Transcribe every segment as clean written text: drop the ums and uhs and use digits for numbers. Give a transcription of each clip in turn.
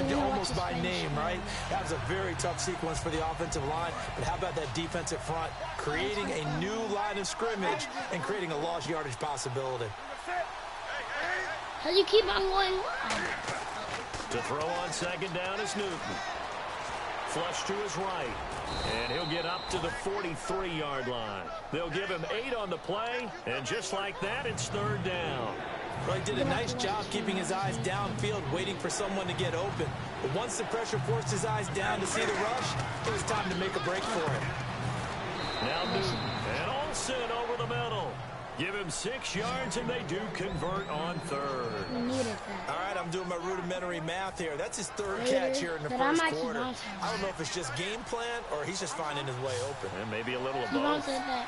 you? Almost by name, right? That was a very tough sequence for the offensive line. But how about that defensive front? Creating a new line of scrimmage and creating a lost yardage possibility. How do you keep on going? To throw on second down is Newton. Flush to his right. And he'll get up to the 43-yard line. They'll give him 8 on the play. And just like that, it's third down. Well, he did a nice job keeping his eyes downfield, waiting for someone to get open. But once the pressure forced his eyes down to see the rush, it was time to make a break for him. Now Newton and Olsen over the middle. Give him 6 yards, and they do convert on third. We needed that. All right, I'm doing my rudimentary math here. That's his third catch here in the first quarter. I don't know if it's just game plan or he's just finding his way open. And maybe a little of both. Now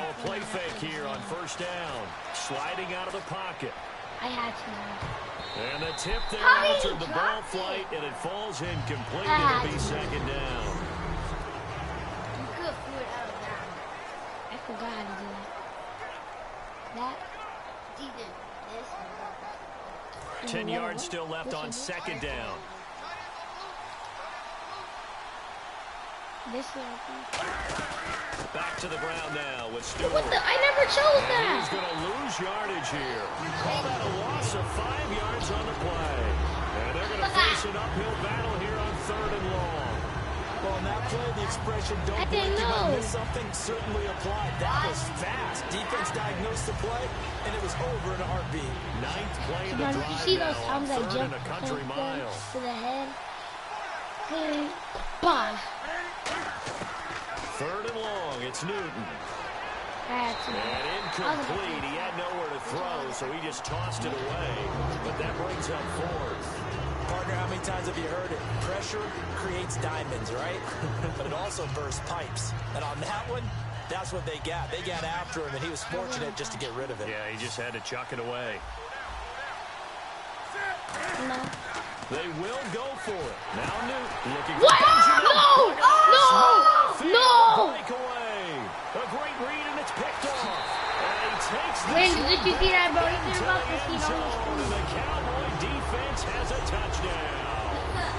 a play fake here on first down. Sliding out of the pocket. I had to. And the tip there altered the ball flight, and it falls incomplete. It'll be second down. You could pull it out of that. I forgot how to do that. That. 10 yards still left on second down. This way. Back to the ground now with Stewart. What the? I never chose that. He's going to lose yardage here. Call that a loss of 5 yards on the play. And they're going to face an uphill battle here on third and long. Well, in that play, the expression, don't blink, you might miss something, certainly applied. That was fast. Defense diagnosed the play, and it was over in a heartbeat. 9th play in the drive. You see those times I jump a country mile. To the head? Bye. Third and long, it's Newton. And incomplete. He had nowhere to throw, so he just tossed it away. But that brings up fourth. Partner, how many times have you heard it? Pressure creates diamonds, right? But it also bursts pipes. And on that one, that's what they got. They got after him, and he was fortunate just to get rid of it. Yeah, he just had to chuck it away. No. They will go for it. Now Newton looking for No! No! Breakaway. A great read, and it's picked off. And he takes this. Did you see that, bro? He did about to see and the Cowboy defense has a touchdown.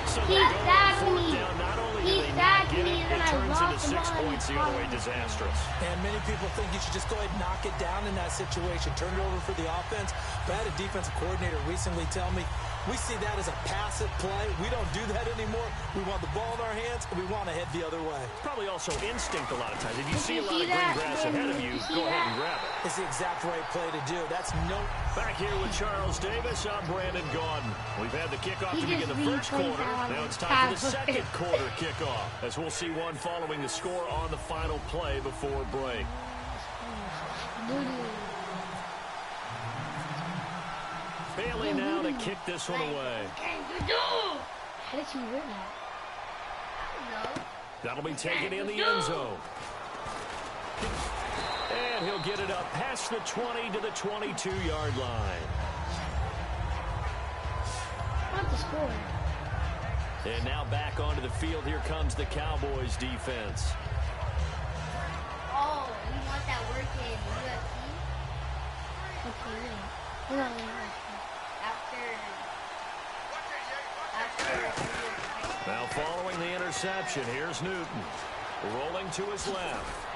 So he stabbed me. Not only He do they stabbed get me, it, and it I turns into lost 6 points the other way. Disastrous. And many people think you should just go ahead and knock it down in that situation. Turn it over for the offense. But I had a defensive coordinator recently tell me, we see that as a passive play. We don't do that anymore. We want the ball in our hands, and we want to head the other way. It's probably also instinct a lot of times. If you see a lot of green grass ahead of you, go ahead and grab it. It's the exact right play to do. That's no... Back here with Charles Davis, I'm Brandon Gaudin. We've had the kickoff to begin the first quarter. Now it's time for the second quarter kickoff, as we'll see one following the score on the final play before break. Bailey now to kick this one away. How did you win that? That'll be taken in the end zone. And he'll get it up past the 20 to the 22-yard line. Not the score. And now back onto the field. Here comes the Cowboys defense. Oh, you want that work in UFC? Okay, yeah. Now following the interception, here's Newton. Rolling to his left.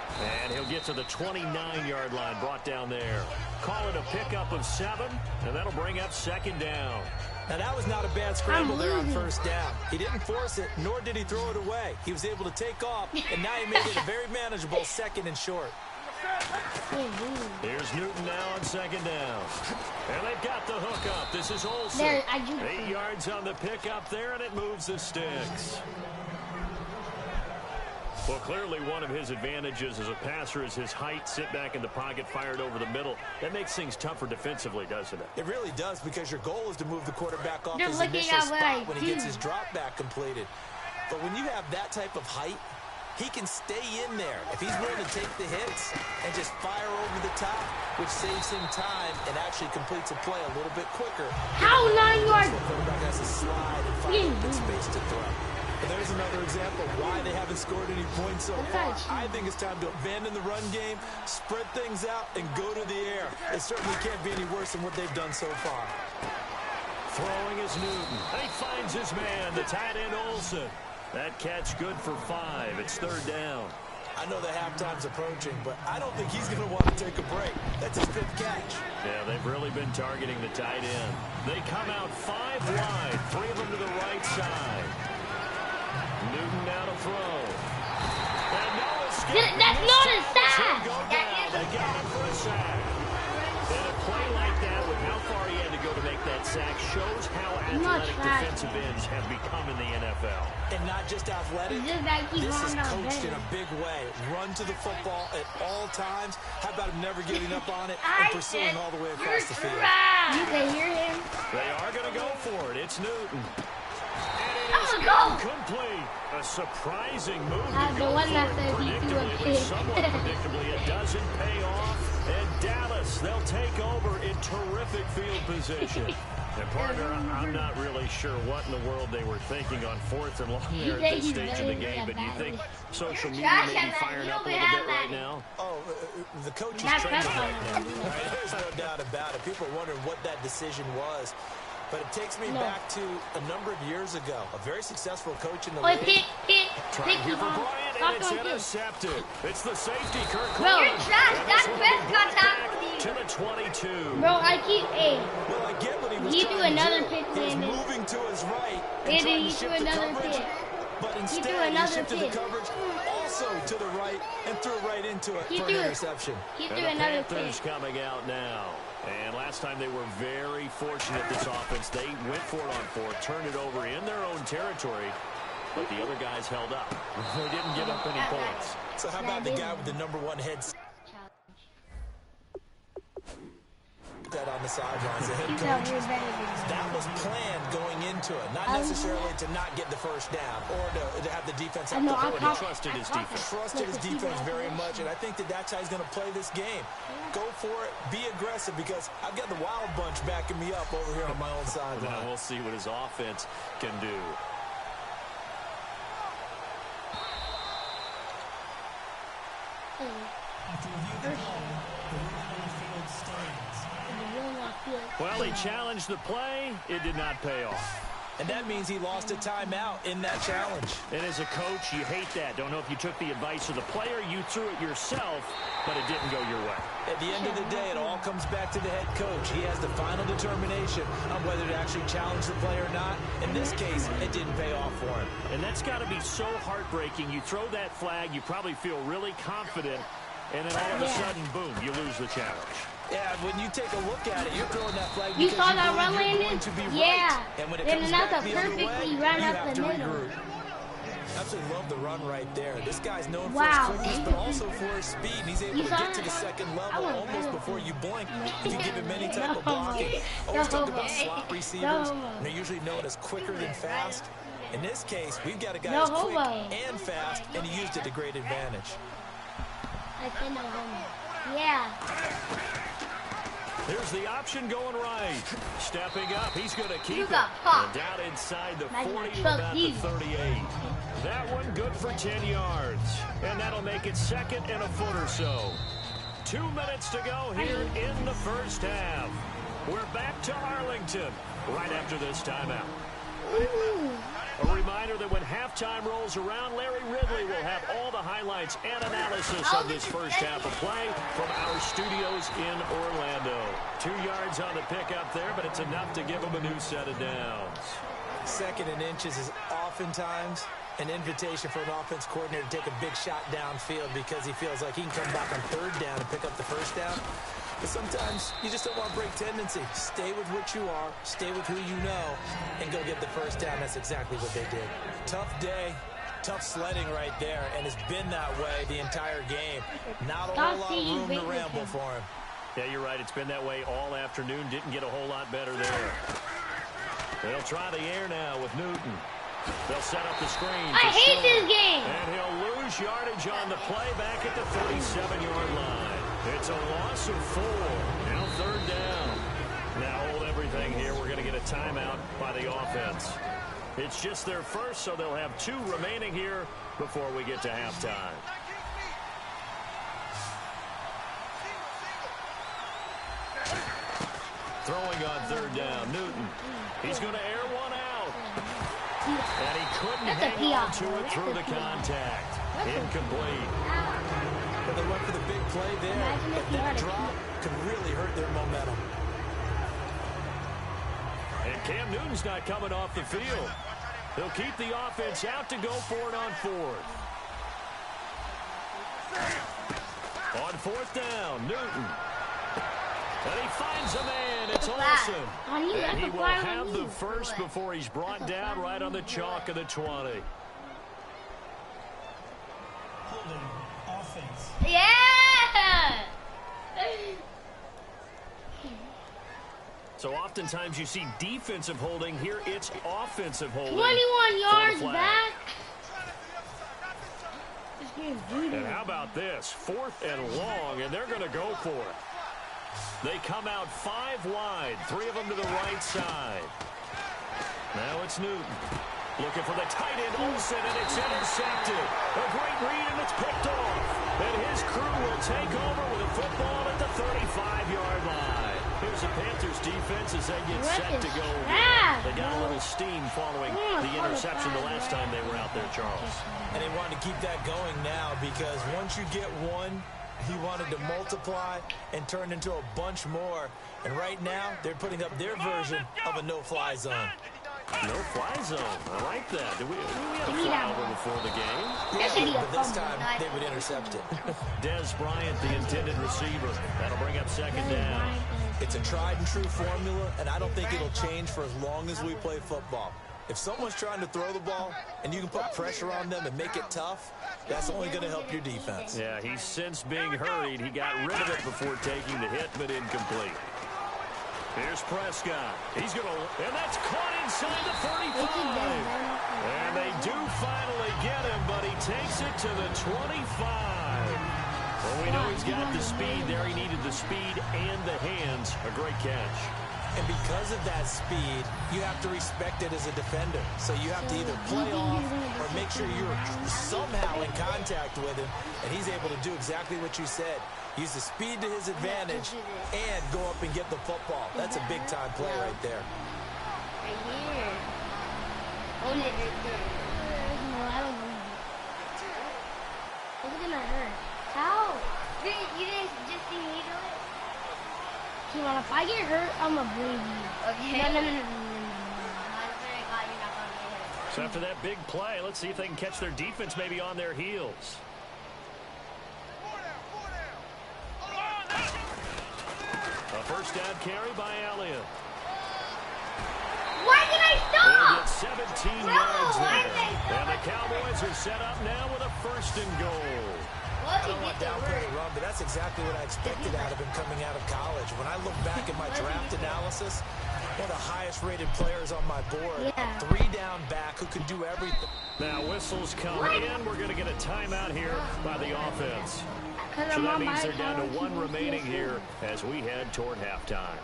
And he'll get to the 29-yard line, brought down there. Call it a pickup of 7, and that'll bring up second down. Now, that was not a bad scramble there on first down. He didn't force it, nor did he throw it away. He was able to take off, and now he made it a very manageable second and short. Here's Newton now on second down. And they've got the hook up. This is Olsen. 8 yards on the pickup there, and it moves the sticks. Well, clearly one of his advantages as a passer is his height. Sit back in the pocket, fired over the middle. That makes things tougher defensively, doesn't it? It really does, because your goal is to move the quarterback off his initial spot when he gets his drop back completed. But when you have that type of height, he can stay in there if he's willing to take the hits and just fire over the top, which saves him time and actually completes a play a little bit quicker. How 9 yards? The quarterback has to slide and find open space to throw. And there's another example of why they haven't scored any points so far. I think it's time to abandon the run game, spread things out, and go to the air. It certainly can't be any worse than what they've done so far. Throwing is Newton. He finds his man, the tight end Olsen. That catch good for 5. It's 3rd down. I know that halftime's approaching, but I don't think he's going to want to take a break. That's his 5th catch. Yeah, they've really been targeting the tight end. They come out 5 wide, 3 of them to the right side. Newton now to throw. And no escape. That's not a sack. They got him for a sack. And a play like that, with how far he had to go to make that sack, shows how athletic defensive ends have become in the NFL. And not just athletic, this is coached in a big way. Run to the football at all times. How about him never giving up on it and pursuing all the way across the field? You can hear him. They are going to go for it. It's Newton. Complete. A surprising move. The one that says he threw a pick. Somewhat predictably, it doesn't pay off. And Dallas, they'll take over in terrific field position. And partner, I'm not really sure what in the world they were thinking on 4th and long there at this stage of the game. But you think social media may be firing up a little bit right now? Oh, the coach is trending right now. There's no doubt about it. People are wondering what that decision was. But it takes me back to a number of years ago. A very successful coach in the league. Trying here for Bryant, and it's intercepted. It's the safety, Kirk. Bro, You're trash. That Prescott tackled you. To the 22. Bro, I keep Well, I get what he was He threw another pick, He's man. moving to his right and And trying he to threw shift the another coverage. pick. But threw instead, he another shifted the pick. coverage also to the right and threw it right into it He for threw an it. interception. He And threw the another Panthers pick. coming out now. And last time they were very fortunate, this offense. They went for it on 4th, turned it over in their own territory, but the other guys held up. They didn't give up any points. So how about the guy with the #1 headset on the sidelines, the head coach? That was planned going into it, not necessarily to not get the first down or to have the defense have the ability. He trusted his defense. Trusted his defense very much, and I think that's how he's going to play this game. Go for it, be aggressive, because I've got the wild bunch backing me up over here on my own sideline. Now we'll see what his offense can do. Well, he challenged the play. It did not pay off. And that means he lost a timeout in that challenge. And as a coach, you hate that. Don't know if you took the advice of the player, you threw it yourself, but it didn't go your way. At the end of the day, it all comes back to the head coach. He has the final determination on whether to actually challenge the play or not. In this case, it didn't pay off for him. And that's got to be so heartbreaking. You throw that flag, you probably feel really confident, and then all of a sudden, boom, you lose the challenge. Yeah, when you take a look at it, you're throwing that flag You because saw you that run believe you're landing? going to be Yeah. right. And when it Then comes that's back a the other way, perfectly you run up have the to middle. regroup. Absolutely love the run right there. This guy's known Wow. for his quickness, but also for his speed. And he's able You to saw get to that? the second I level would've almost done it. before you blink. If you give him any No. type of blocking. Always talk about No. slot receivers. No. And they're usually known as quicker than fast. In this case, we've got a guy No who's quick homo. and fast, and he used it to great advantage. I said no homo. Yeah. Here's the option going right. Stepping up, he's going to keep it. got popped. And down inside the Like 40 my to truck, about the you. 38. That one good for 10 yards. And that'll make it 2nd and a foot or so. 2 minutes to go here in the first half. We're back to Arlington right after this timeout. A reminder that when halftime rolls around, Larry Ridley will have all the highlights and analysis of this first half of play from our studios in Orlando. 2 yards on the pickup there, but it's enough to give him a new set of downs. 2nd and inches is oftentimes an invitation for an offense coordinator to take a big shot downfield because he feels like he can come back on 3rd down and pick up the first down. But sometimes you just don't want to break tendency. Stay with what you are, stay with who you know, and go get the first down. That's exactly what they did. Tough day, tough sledding right there, and it's been that way the entire game. Not a whole lot of room to ramble for him. Yeah, you're right. It's been that way all afternoon. Didn't get a whole lot better there. They'll try the air now with Newton. They'll set up the screen. I hate this game. And he'll lose yardage on the play back at the 37-yard line. It's a loss of 4. Now 3rd down. Now hold everything here. We're going to get a timeout by the offense. It's just their first, so they'll have 2 remaining here before we get to halftime. Throwing on 3rd down, Newton. He's going to air one out. And he couldn't hang on to it through the contact. Incomplete. But they went for the big play there, but that drop could really hurt their momentum. And Cam Newton's not coming off the field. He'll keep the offense out to go for it on fourth. On fourth down, Newton. And he finds a man. It's Olsen. And he will have the first before he's brought down right on the chalk of the 20. Offense. Yeah! So oftentimes you see defensive holding. Here it's offensive holding. 21 yards back. And how about this? 4th and long, and they're going to go for it. They come out 5 wide, 3 of them to the right side. Now it's Newton. Looking for the tight end, Olsen, and it's intercepted. A great read, and it's picked off. And his crew will take over with a football at the 35-yard line. Here's the Panthers defense as they get set to go. They got a little steam following the interception the last time they were out there, Charles. And they wanted to keep that going now because once you get one, he wanted to multiply and turn into a bunch more. And right now, they're putting up their version of a no-fly zone. No-fly zone. I like that. We had a fly over before the game. Yeah, but this time, they would intercept it. Des Bryant, the intended receiver. That'll bring up second down. It's a tried-and-true formula, and I don't think it'll change for as long as we play football. If someone's trying to throw the ball and you can put pressure on them and make it tough, that's only going to help your defense. Yeah, he's since being hurried. He got rid of it before taking the hit, but incomplete. Here's Prescott. He's going to, and that's caught inside the 35. And they do finally get him, but he takes it to the 25. Well, we know he's got the speed there. He needed the speed and the hands. A great catch. And because of that speed, you have to respect it as a defender. So you have to either play off or make sure you're somehow in contact with him. And he's able to do exactly what you said. Use the speed to his advantage and go up and get the football. That's a big-time play right there. Right here. Hold it right there. No, I don't believe it. It's gonna hurt. How? You didn't just see me do it? Come on, if I get hurt, I'm gonna believe you. Okay. No. So after that big play, let's see if they can catch their defense maybe on their heels. A first down carry by Elliott. Why did I stop? They'll get 17 yards there. And the Cowboys are set up now with a 1st and goal. I don't want to downplay the run, but that's exactly what I expected out of him coming out of college. When I look back at my draft analysis, one of the highest-rated players on my board, a 3-down back who can do everything. Now whistles come in. We're going to get a timeout here by the offense. So that means they're down to 1 remaining here as we head toward halftime.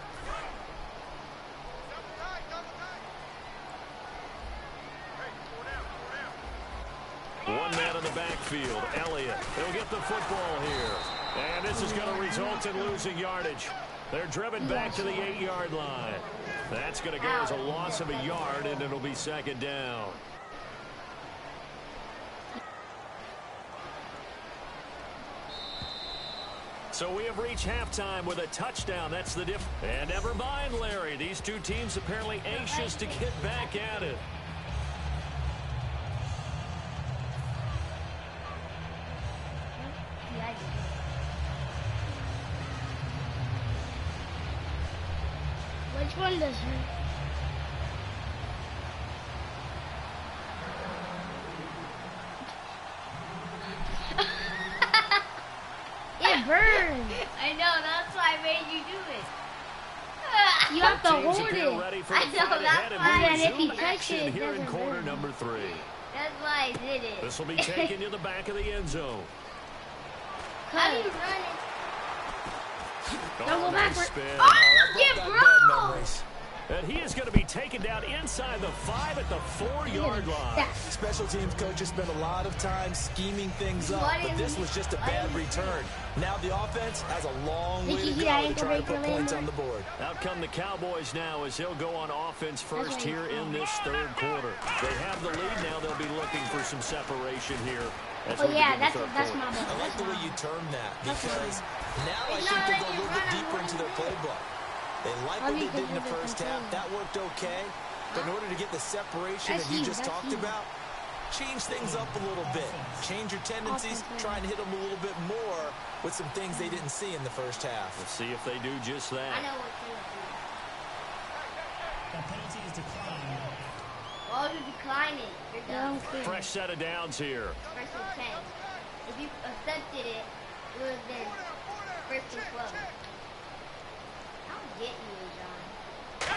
One man in the backfield, Elliott. He'll get the football here. And this is going to result in losing yardage. They're driven back to the 8-yard line. That's going to go as a loss of a yard, and it'll be 2nd down. So we have reached halftime with a touchdown. That's the diff. And never mind, Larry. These two teams apparently anxious to get back at it. Which one does hurt? It burns. I know, that's why I made you do it. You have to hold it. Ready for I the know, fight that's ahead, and why. we And if he resume touches action it, it here in doesn't quarter burn. number 3. That's why I did it. This will be taken to the back of the end zone. How do you run it? Don't go nice backward. spin. Oh, That you brought back bad broke! memories. And he is going to be taken down inside the 5 at the 4-yard line. Special teams coaches spent a lot of time scheming things up, but this was just a bad return. Now the offense has a long way to go to try to put points on the board. Out come the Cowboys now as he'll go on offense first here in this third quarter. They have the lead now. They'll be looking for some separation here. Oh yeah, that's my ball. I like the way you term that because now I think they'll go a little bit deeper into their playbook. They like what they did in the first half. That worked okay. But in order to get the separation that you just talked about, change things up a little bit. Change your tendencies. Try and hit them a little bit more with some things they didn't see in the first half. We'll see if they do just that. I know what to do. The penalty is declined. Well, you decline it. You're done. Fresh set of downs here. First and 10. If you accepted it, it would have been first and 12. I'll get you, John.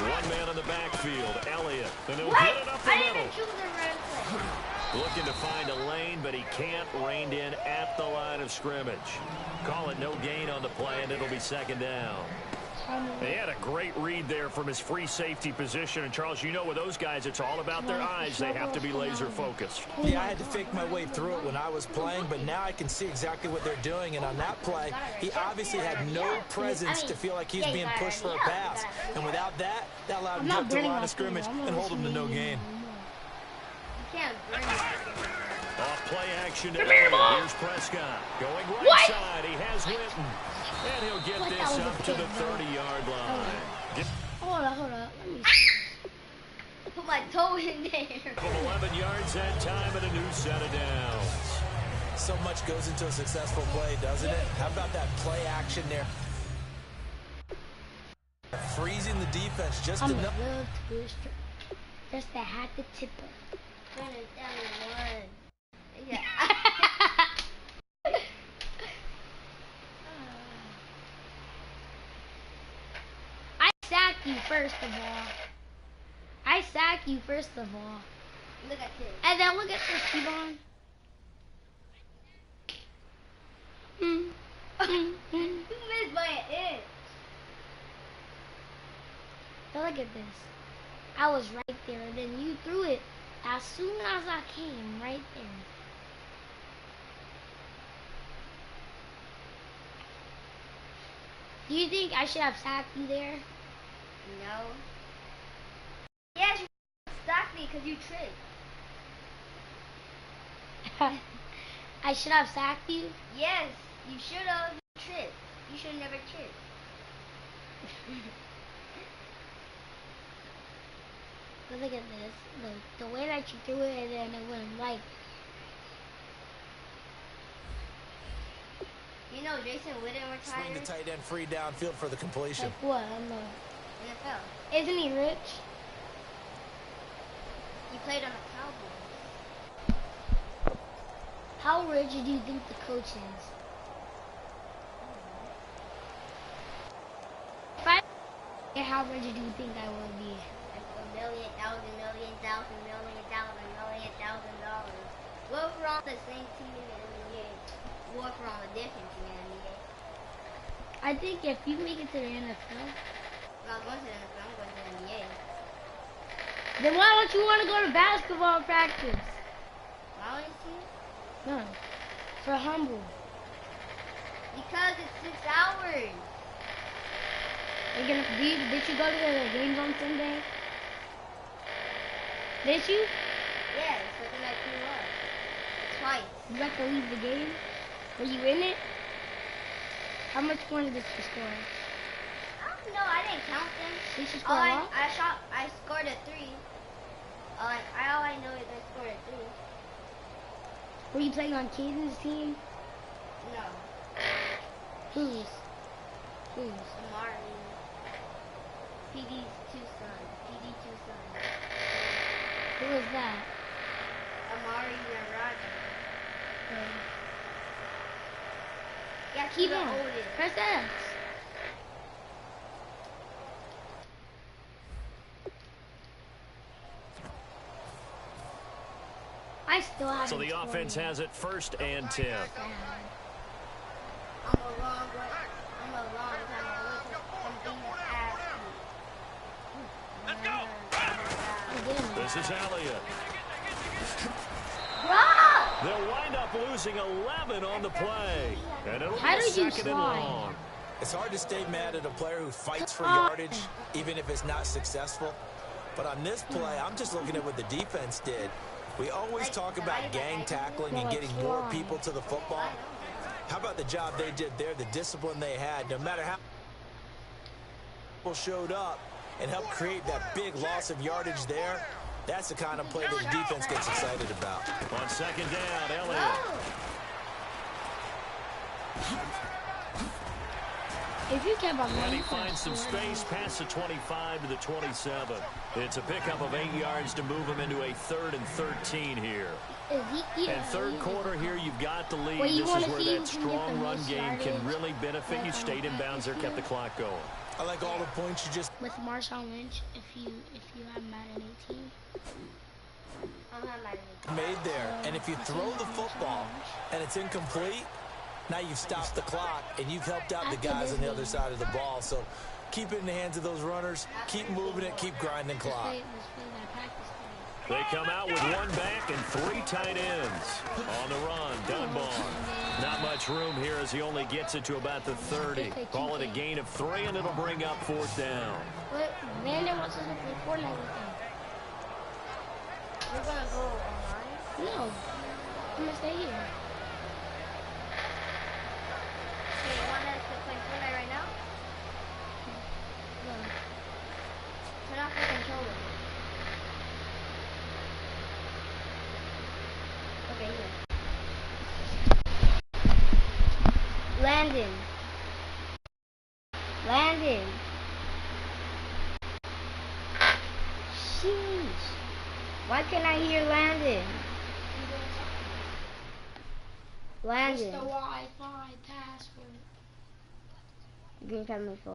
One man in the backfield, Elliott. And he'll What? get it up the I middle. didn't choose the run play. Looking to find a lane, but he can't. Reined in at the line of scrimmage. Call it no gain on the play, and it'll be second down. He had a great read there from his free safety position. And, Charles, you know with those guys, it's all about their eyes. They have to be laser-focused. Yeah, I had to fake my way through it when I was playing, but now I can see exactly what they're doing. And on that play, he obviously had no presence to feel like he's being pushed for a pass. And without that, that allowed him to get to the line of scrimmage and hold him to no gain. You can't bring it. Off play action. Here's Prescott. Going right side. He has Winton. And he'll get this up to the 30-yard line. Hold up. Let me see. Put my toe in there. From 11 yards that time and a new set of downs. So much goes into a successful play, doesn't it? How about that play action there? Freezing the defense just I'm enough. a little twister. Just to have the tipper. Turn it down to 1. Yeah. I sacked you first of all. Look at this. And then look at this, Kevon. You missed by an inch. Now look at this. I was right there, and then you threw it as soon as I came right there. Do you think I should have sacked you there? No. Yes, you stopped me because you tripped. I should have sacked you? Yes, you should have tripped. You should have never tripped. But look at this. The way that you threw it, and then it went like. You know Jason Witten retired? Swing the tight end free downfield for the completion. Like what? I'm not. NFL. Isn't he rich? He played on the Cowboys. How rich do you think the coach is? If I how rich do you think I will be? $1 million. What if we're on the same team in the NBA? What if we're on a different team in the NBA? I think if you make it to the NFL, I'm not going to the NFL, I'm going to the NBA. then why don't you want to go to basketball practice? Why would you see? No, for humble. Because it's 6 hours. Did you go to the games on Sunday? Did you? Yes, but then I threw up. Twice. You got to leave the game? Were you in it? How much points did you score? I don't know, I didn't count them. Did you score a lot? I scored a 3. All I know is I scored a 3. Were you playing on Caden's team? No. Whose? Amari. PD's two sons. PD two sons. Who was that? Amari and Roger. Yeah, Keep the on. oldest. Press X. I still have. So the offense has it 1st and 10. I'm a long time away from being an athlete. This is Elliott. They'll wind up losing 11 on the play. And it'll be a second and long. It's hard to stay mad at a player who fights for yardage, even if it's not successful. But on this play, I'm just looking at what the defense did. We always talk about gang tackling and getting more people to the football. How about the job they did there, the discipline they had, no matter how people showed up and helped create that big loss of yardage there. That's the kind of play that the defense gets excited about. On second down, Elliott. If you kept on and he finds some space past the 25 to the 27. It's a pickup of 8 yards to move him into a 3rd and 13 here. And third quarter here, you've got the lead. This is where that strong run game can really benefit you. Stayed in bounds there, kept the clock going. I like all the points you just... With Marshawn Lynch, if you have Madden 18. made there. And if you throw the football and it's incomplete, now you've stopped the clock and you've helped out the guys on the other side of the ball. So keep it in the hands of those runners. Keep moving it. Keep grinding clock. They come out with one back and 3 tight ends. On the run, Dunbar. Not much room here as he only gets it to about the 30. Call it a gain of 3, and it'll bring up 4th down. But Landon wants us to play Fortnite with him. We're gonna go online? No. I'm gonna stay here. Okay, you want us to play Fortnite right now? No. Turn off the controller. Okay, here. Landon. Landon. Sheesh. Why can't I hear Landon? Landon. What's the Wi-Fi password? Green camera.